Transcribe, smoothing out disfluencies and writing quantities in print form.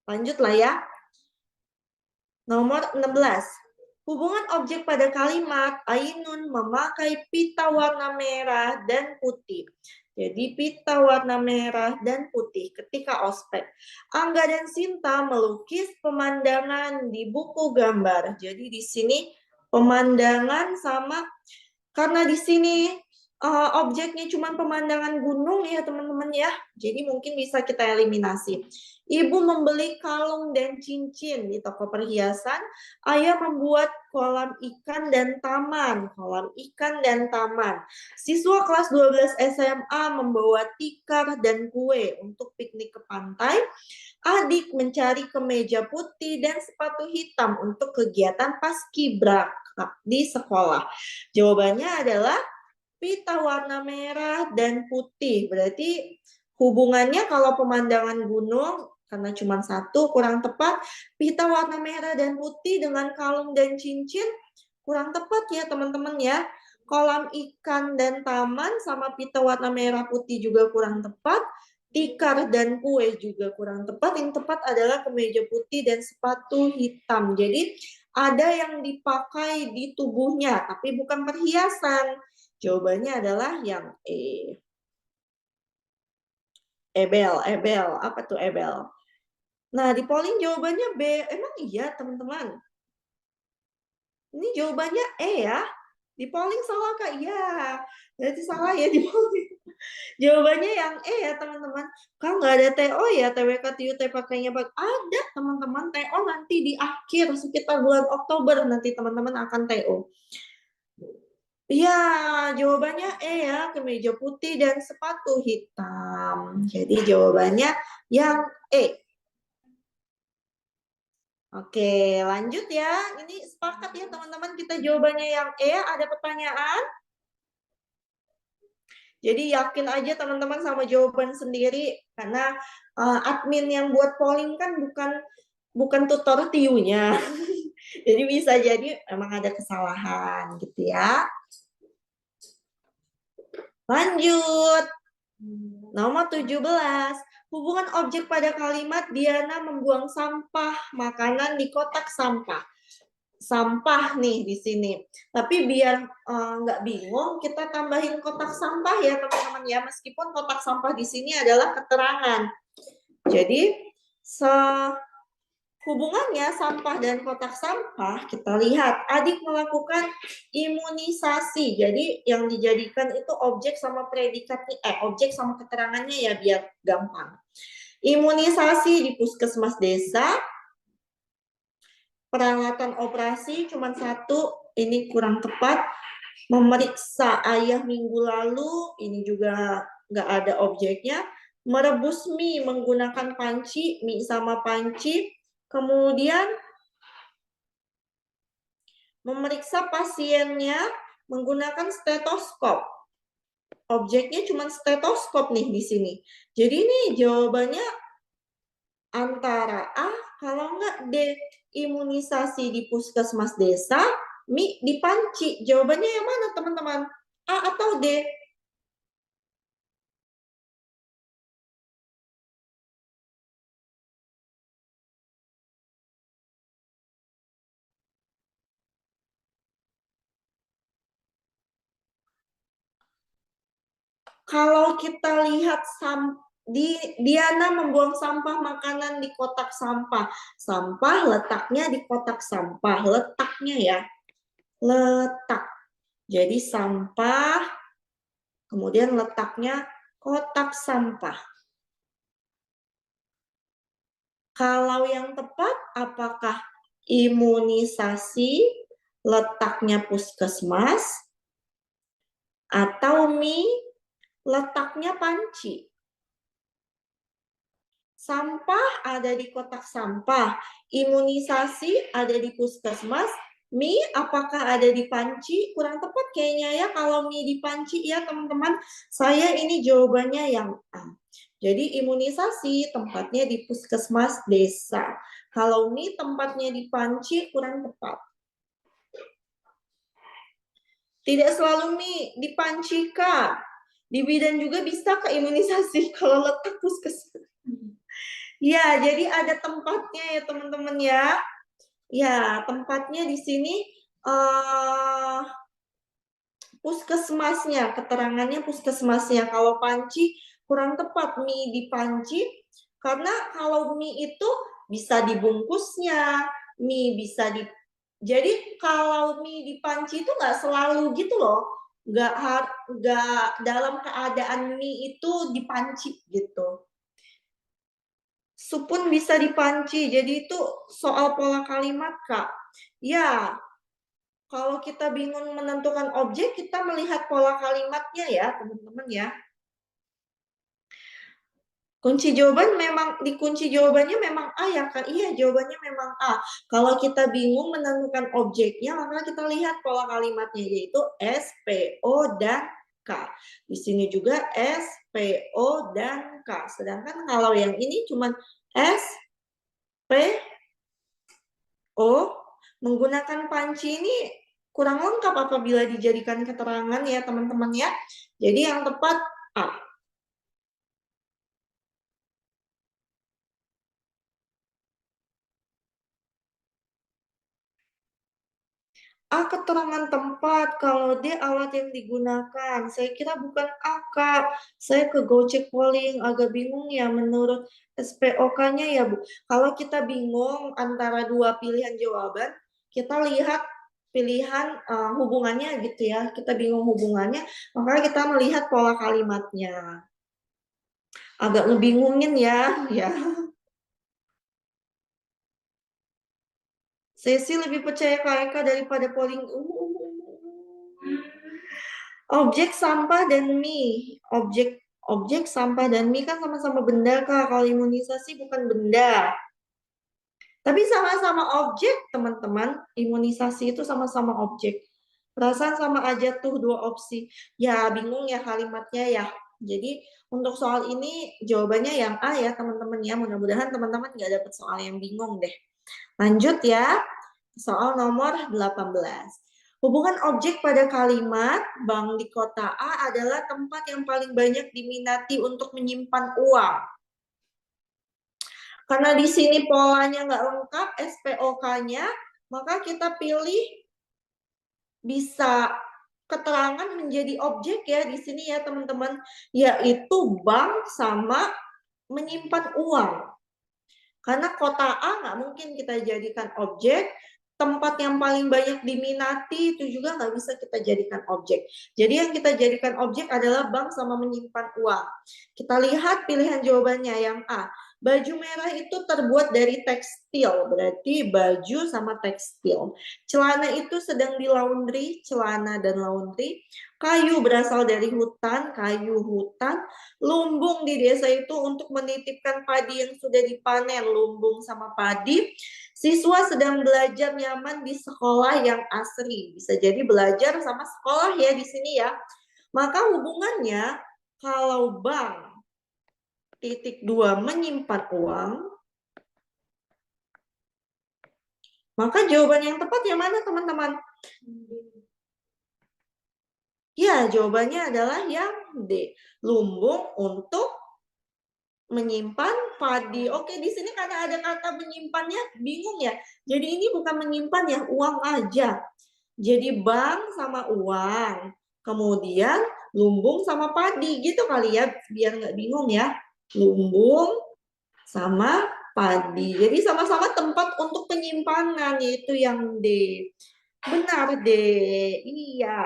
Lanjutlah ya. Nomor 16. Hubungan objek pada kalimat Ainun memakai pita warna merah dan putih. Jadi pita warna merah dan putih ketika ospek. Angga dan Sinta melukis pemandangan di buku gambar. Jadi di sini pemandangan sama, karena di sini objeknya cuma pemandangan gunung ya teman-teman ya. Jadi mungkin bisa kita eliminasi. Ibu membeli kalung dan cincin di toko perhiasan. Ayah membuat kolam ikan dan taman. Kolam ikan dan taman. Siswa kelas 12 SMA membawa tikar dan kue untuk piknik ke pantai. Adik mencari kemeja putih dan sepatu hitam untuk kegiatan paskibraka di sekolah. Jawabannya adalah pita warna merah dan putih. Berarti hubungannya kalau pemandangan gunung karena cuma satu kurang tepat. Pita warna merah dan putih dengan kalung dan cincin kurang tepat ya teman-teman ya. Kolam ikan dan taman sama pita warna merah putih juga kurang tepat. Tikar dan kue juga kurang tepat. Yang tepat adalah kemeja putih dan sepatu hitam. Jadi ada yang dipakai di tubuhnya tapi bukan perhiasan. Jawabannya adalah yang E. Ebel. Apa tuh ebel? Nah, di polling jawabannya B. Emang iya, teman-teman? Ini jawabannya E ya. Di polling salah, Kak? Iya. Berarti salah ya di polling. Jawabannya yang E ya, teman-teman. Kak, nggak ada TO ya, TWK TUT pakainya. Ada, teman-teman. TO nanti di akhir, sekitar bulan Oktober nanti teman-teman akan TO. Iya, jawabannya E ya, kemeja putih dan sepatu hitam. Jadi jawabannya yang E. Oke, lanjut ya. Ini sepakat ya teman-teman, kita jawabannya yang E. Ada pertanyaan? Jadi yakin aja teman-teman sama jawaban sendiri, karena admin yang buat polling kan bukan tutor TIU-nya. Jadi bisa jadi emang ada kesalahan gitu ya. Lanjut. Nomor 17. Hubungan objek pada kalimat Diana membuang sampah makanan di kotak sampah. Sampah nih di sini. Tapi biar nggak bingung, kita tambahin kotak sampah ya teman-teman ya. Meskipun kotak sampah di sini adalah keterangan. Jadi hubungannya sampah dan kotak sampah, kita lihat adik melakukan imunisasi. Jadi yang dijadikan itu objek sama predikatnya, objek sama keterangannya ya biar gampang. Imunisasi di puskesmas desa. Peralatan operasi cuma satu, ini kurang tepat. Memeriksa ayah minggu lalu, ini juga nggak ada objeknya. Merebus mie menggunakan panci, mie sama panci. Kemudian memeriksa pasiennya menggunakan stetoskop. Objeknya cuma stetoskop nih di sini. Jadi ini jawabannya antara A, kalau nggak D, imunisasi di puskesmas desa, mie di panci. Jawabannya yang mana teman-teman? A atau D? Kalau kita lihat Diana membuang sampah makanan di kotak sampah. Sampah letaknya di kotak sampah. Letaknya ya. Letak. Jadi sampah, kemudian letaknya kotak sampah. Kalau yang tepat, apakah imunisasi letaknya puskesmas atau mie letaknya panci? Sampah ada di kotak sampah, imunisasi ada di puskesmas, mie apakah ada di panci? Kurang tepat kayaknya ya kalau mie di panci ya teman-teman. Saya ini jawabannya yang A. Jadi imunisasi tempatnya di puskesmas desa. Kalau mie tempatnya di panci kurang tepat. Tidak selalu mie di panci, Kak. Di bidan juga bisa ke imunisasi kalau letak puskesmas. Ya, jadi ada tempatnya ya teman-teman ya. Ya, tempatnya di sini puskesmasnya, keterangannya puskesmasnya. Kalau panci kurang tepat mie di panci, karena kalau mie itu bisa dibungkusnya, mie bisa di. Jadi kalau mie di panci itu nggak selalu gitu loh, nggak dalam keadaan mie itu dipanci gitu. Sup pun bisa dipanci, jadi itu soal pola kalimat Kak. Ya, kalau kita bingung menentukan objek, kita melihat pola kalimatnya ya, teman-teman ya. Kunci jawaban memang, di kunci jawabannya memang A ya kan? Iya, jawabannya memang A. Kalau kita bingung menentukan objeknya, maka kita lihat pola kalimatnya, yaitu S, P, O, dan K. Di sini juga S, P, O, dan K. Sedangkan kalau yang ini cuma S, P, O, menggunakan panci ini kurang lengkap apabila dijadikan keterangan ya teman-teman ya. Jadi yang tepat A. A keterangan tempat, kalau D alat yang digunakan. Saya kira bukan A, Kak. Saya ke Gojek Polling, agak bingung ya menurut SPOK-nya ya, Bu. Kalau kita bingung antara dua pilihan jawaban, kita lihat pilihan hubungannya gitu ya. Kita bingung hubungannya, maka kita melihat pola kalimatnya. Agak ngebingungin ya, ya. Saya sih lebih percaya KK daripada polling. Objek sampah dan mie. Objek sampah dan mie kan sama-sama benda Kak. Kalau imunisasi bukan benda. Tapi sama-sama objek, teman-teman. Imunisasi itu sama-sama objek. Perasaan sama aja tuh dua opsi. Ya, bingung ya kalimatnya ya. Jadi, untuk soal ini jawabannya yang A ya, teman-teman ya. Mudah-mudahan teman-teman nggak dapet soal yang bingung deh. Lanjut ya. Soal nomor 18. Hubungan objek pada kalimat bank di kota A adalah tempat yang paling banyak diminati untuk menyimpan uang. Karena di sini polanya nggak lengkap, SPOK-nya, maka kita pilih bisa keterangan menjadi objek ya di sini ya teman-teman, yaitu bank sama menyimpan uang. Karena kota A nggak mungkin kita jadikan objek, tempat yang paling banyak diminati itu juga nggak bisa kita jadikan objek. Jadi yang kita jadikan objek adalah bank sama menyimpan uang. Kita lihat pilihan jawabannya yang A. Baju merah itu terbuat dari tekstil, berarti baju sama tekstil. Celana itu sedang di laundry, celana dan laundry. Kayu berasal dari hutan, kayu hutan. Lumbung di desa itu untuk menitipkan padi yang sudah dipanen, lumbung sama padi. Siswa sedang belajar nyaman di sekolah yang asri. Bisa jadi belajar sama sekolah ya di sini ya. Maka hubungannya kalau bank titik 2 menyimpan uang, maka jawaban yang tepat yang mana teman-teman? Ya, jawabannya adalah yang D. Lumbung untuk menyimpan padi. Oke, di sini karena ada kata menyimpannya, bingung ya. Jadi ini bukan menyimpan ya, uang aja. Jadi bank sama uang. Kemudian lumbung sama padi gitu kali ya, biar nggak bingung ya. Lumbung sama padi. Jadi sama-sama tempat untuk penyimpanan, yaitu yang D. Benar D. Iya.